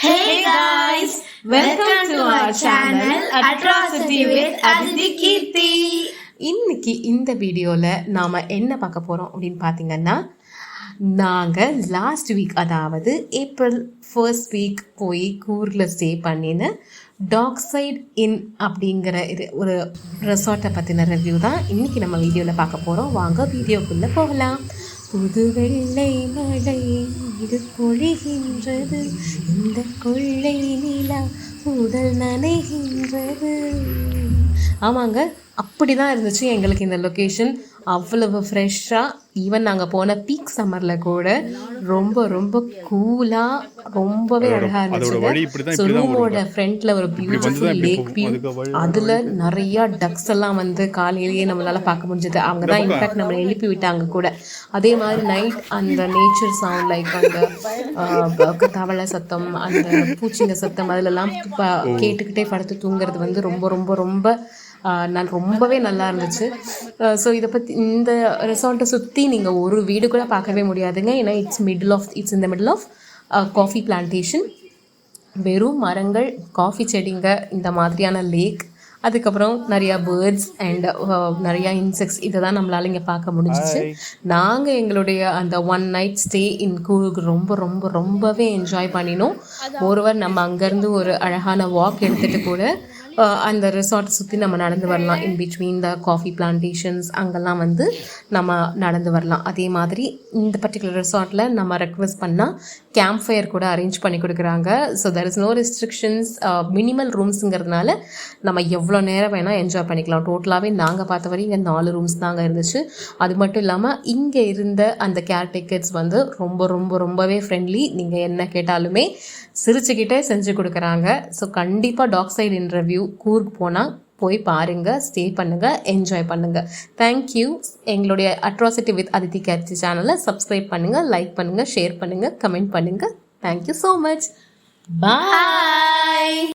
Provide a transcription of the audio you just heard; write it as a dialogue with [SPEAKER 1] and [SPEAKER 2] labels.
[SPEAKER 1] Hey guys, welcome to our channel Atrocity with Aditi Kirti.
[SPEAKER 2] இன்னைக்கு இந்த வீடியோவில் நாம் என்ன பார்க்க போகிறோம் அப்படின்னு பார்த்தீங்கன்னா, நாங்கள் லாஸ்ட் வீக் அதாவது ஏப்ரல் ஃபர்ஸ்ட் வீக் போய் கூர்கில் ஸ்டே பண்ணின டாக் சைட் இன் அப்படிங்கிற இது ஒரு ரெசார்ட்டை பற்றின ரிவ்யூ தான் இன்றைக்கி நம்ம வீடியோவில் பார்க்க போகிறோம். வாங்க வீடியோக்குள்ளே போகலாம். புது வெள்ளை மழை இது பொழிகின்றது, இந்த கொள்ளை நிலா உடல் நனைகின்றது. ஆமாங்க, அப்படி தான் இருந்துச்சு எங்களுக்கு இந்த லொக்கேஷன். அவ்வளவு ஃப்ரெஷ்ஷாக, ஈவன் நாங்கள் போன பீக் சம்மரில் கூட ரொம்ப ரொம்ப கூலாக ரொம்பவே அழகாக இருந்துச்சு. ஸோ ரூமோட ஃப்ரண்ட்டில் ஒரு பியூட்டிஃபுல் லேக் வியூ, அதில் நிறையா டக்ஸ் எல்லாம் வந்து காலையிலேயே நம்மளால் பார்க்க முடிஞ்சது. அவங்க தான் இன்ஃபேக்ட் நம்மளை எழுப்பி விட்டாங்க கூட. அதே மாதிரி நைட் அந்த நேச்சர் சவுண்ட், லைக் அந்த தவளை சத்தம், அந்த பூச்சிங்க சத்தம், அதிலெல்லாம் கேட்டுக்கிட்டே படுத்து தூங்குறது வந்து ரொம்ப ரொம்ப ரொம்ப ரொம்பவே நல்லா இருந்துச்சு. ஸோ இதை பற்றி இந்த ரெசார்ட்டை சுற்றி நீங்கள் ஒரு வீடு கூட பார்க்கவே முடியாதுங்க. ஏன்னா இட்ஸ் இந்த மிடில் ஆஃப் காஃபி பிளான்டேஷன். வெறும் மரங்கள், காஃபி செடிங்க, இந்த மாதிரியான லேக், அதுக்கப்புறம் நிறையா பேர்ட்ஸ் அண்ட் நிறையா இன்செக்ட்ஸ், இதை தான் நம்மளால் இங்கே பார்க்க முடிஞ்சிச்சு. நாங்கள் எங்களுடைய அந்த 1 night ஸ்டே இன் கூர்க் ரொம்ப ரொம்ப ரொம்பவே என்ஜாய் பண்ணினோம். ஒருவர் நம்ம அங்கேருந்து ஒரு அழகான வாக் எடுத்துகிட்டு கூட அந்த ரிசார்ட்டை சுற்றி நம்ம நடந்து வரலாம். In between the coffee plantations அங்கெல்லாம் வந்து நம்ம நடந்து வரலாம். அதே மாதிரி இந்த பர்டிகுலர் ரிசார்ட்டில் நம்ம ரெக்வெஸ்ட் பண்ணால் கேம்ப் ஃபயர் கூட அரேஞ்ச் பண்ணி கொடுக்குறாங்க. So there is no restrictions. Minimal ரூம்ஸுங்கிறதுனால நம்ம எவ்வளோ நேரம் வேணால் என்ஜாய் பண்ணிக்கலாம். டோட்டலாகவே நாங்கள் பார்த்த வரையும் இங்கே 4 ரூம்ஸ் தாங்க இருந்துச்சு. அது மட்டும் இல்லாமல் இங்கே இருந்த அந்த கேர்டேக்கர்ஸ் வந்து ரொம்ப ரொம்ப ரொம்பவே ஃப்ரெண்ட்லி. நீங்கள் என்ன கேட்டாலுமே சிரிச்சுக்கிட்டே செஞ்சு கொடுக்குறாங்க. ஸோ கண்டிப்பாக டாக் சைட் இன்டர்வியூ கூர்க் போனால் போய் பாருங்கள், ஸ்டே பண்ணுங்கள், என்ஜாய் பண்ணுங்கள். தேங்க்யூ. எங்களுடைய அட்ராசிட்டி வித் அதித்தி கேர்த்தி சேனலை சப்ஸ்கிரைப் பண்ணுங்கள், லைக் பண்ணுங்கள், ஷேர் பண்ணுங்கள், கமெண்ட் பண்ணுங்கள். Thank you so much. பாய்.